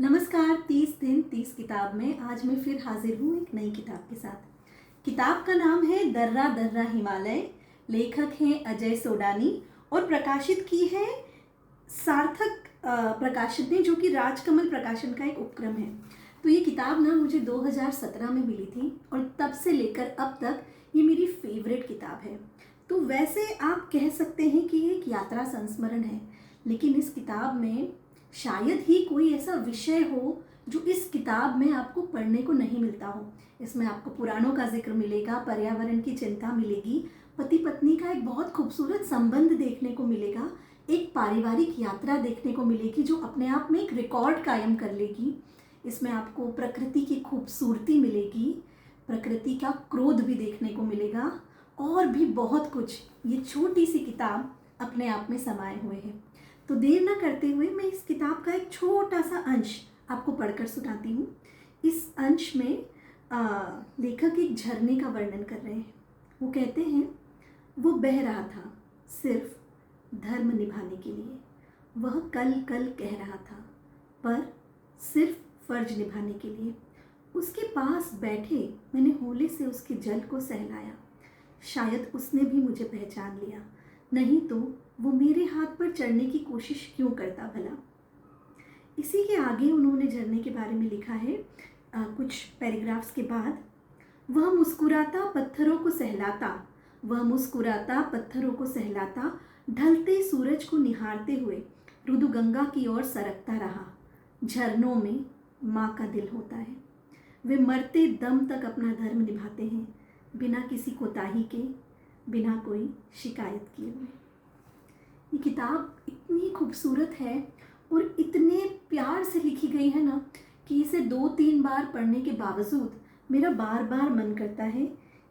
नमस्कार। 30 दिन 30 किताब में आज मैं फिर हाजिर हूँ एक नई किताब के साथ। किताब का नाम है दर्रा दर्रा हिमालय। लेखक हैं अजय सोडानी और प्रकाशित की है सार्थक प्रकाशन ने, जो कि राजकमल प्रकाशन का एक उपक्रम है। तो ये किताब ना मुझे 2017 में मिली थी और तब से लेकर अब तक ये मेरी फेवरेट किताब है। तो वैसे आप कह सकते हैं कि ये एक यात्रा संस्मरण है, लेकिन इस किताब में शायद ही कोई ऐसा विषय हो जो इस किताब में आपको पढ़ने को नहीं मिलता हो। इसमें आपको पुराणों का जिक्र मिलेगा, पर्यावरण की चिंता मिलेगी, पति पत्नी का एक बहुत खूबसूरत संबंध देखने को मिलेगा, एक पारिवारिक यात्रा देखने को मिलेगी जो अपने आप में एक रिकॉर्ड कायम कर लेगी। इसमें आपको प्रकृति की खूबसूरती मिलेगी, प्रकृति का क्रोध भी देखने को मिलेगा और भी बहुत कुछ ये छोटी सी किताब अपने आप में समाये हुए हैं। तो देर ना करते हुए मैं इस किताब का एक छोटा सा अंश आपको पढ़कर सुनाती हूँ। इस अंश में लेखक एक झरने का वर्णन कर रहे हैं। वो कहते हैं, वो बह रहा था सिर्फ धर्म निभाने के लिए। वह कल कल कह रहा था पर सिर्फ फर्ज निभाने के लिए। उसके पास बैठे मैंने होले से उसके जल को सहलाया। शायद उसने भी मुझे पहचान लिया, नहीं तो वो मेरे हाथ पर चढ़ने की कोशिश क्यों करता भला। इसी के आगे उन्होंने झरने के बारे में लिखा है कुछ पैराग्राफ्स के बाद। वह मुस्कुराता पत्थरों को सहलाता, वह मुस्कुराता पत्थरों को सहलाता, ढलते सूरज को निहारते हुए रुदु गंगा की ओर सरकता रहा। झरनों में माँ का दिल होता है। वे मरते दम तक अपना धर्म निभाते हैं, बिना किसी कोताही के, बिना कोई शिकायत किए हुए। ये किताब इतनी खूबसूरत है और इतने प्यार से लिखी गई है ना कि इसे 2-3 बार पढ़ने के बावजूद मेरा बार बार मन करता है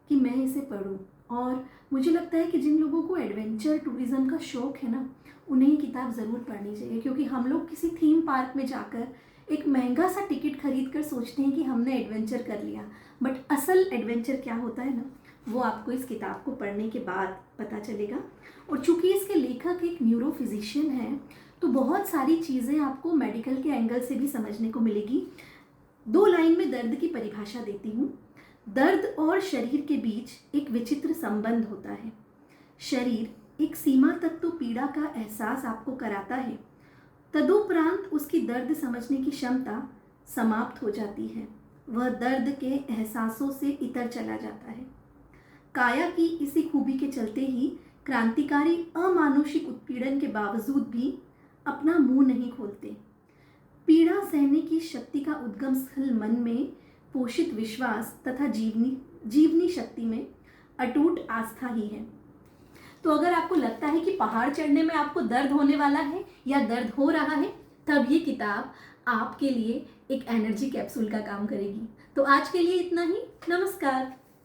कि मैं इसे पढूं। और मुझे लगता है कि जिन लोगों को एडवेंचर टूरिज़्म का शौक़ है ना, उन्हें ये किताब ज़रूर पढ़नी चाहिए। क्योंकि हम लोग किसी थीम पार्क में जाकर एक महंगा सा टिकट खरीद कर सोचते हैं कि हमने एडवेंचर कर लिया, बट असल एडवेंचर क्या होता है ना, वो आपको इस किताब को पढ़ने के बाद पता चलेगा। और चूंकि इसके लेखक एक न्यूरो फिजिशियन हैं, तो बहुत सारी चीज़ें आपको मेडिकल के एंगल से भी समझने को मिलेगी। 2 लाइन में दर्द की परिभाषा देती हूँ। दर्द और शरीर के बीच एक विचित्र संबंध होता है। शरीर एक सीमा तक तो पीड़ा का एहसास आपको कराता है, तदुपरांत उसकी दर्द समझने की क्षमता समाप्त हो जाती है। वह दर्द के एहसासों से इतर चला जाता है। काया की इसी खूबी के चलते ही क्रांतिकारी अमानुषिक उत्पीड़न के बावजूद भी अपना मुंह नहीं खोलते। पीड़ा सहने की शक्ति का उद्गम स्थल मन में पोषित विश्वास तथा जीवनी शक्ति में अटूट आस्था ही है। तो अगर आपको लगता है कि पहाड़ चढ़ने में आपको दर्द होने वाला है या दर्द हो रहा है, तब ये किताब आपके लिए एक एनर्जी कैप्सूल का काम करेगी। तो आज के लिए इतना ही। नमस्कार।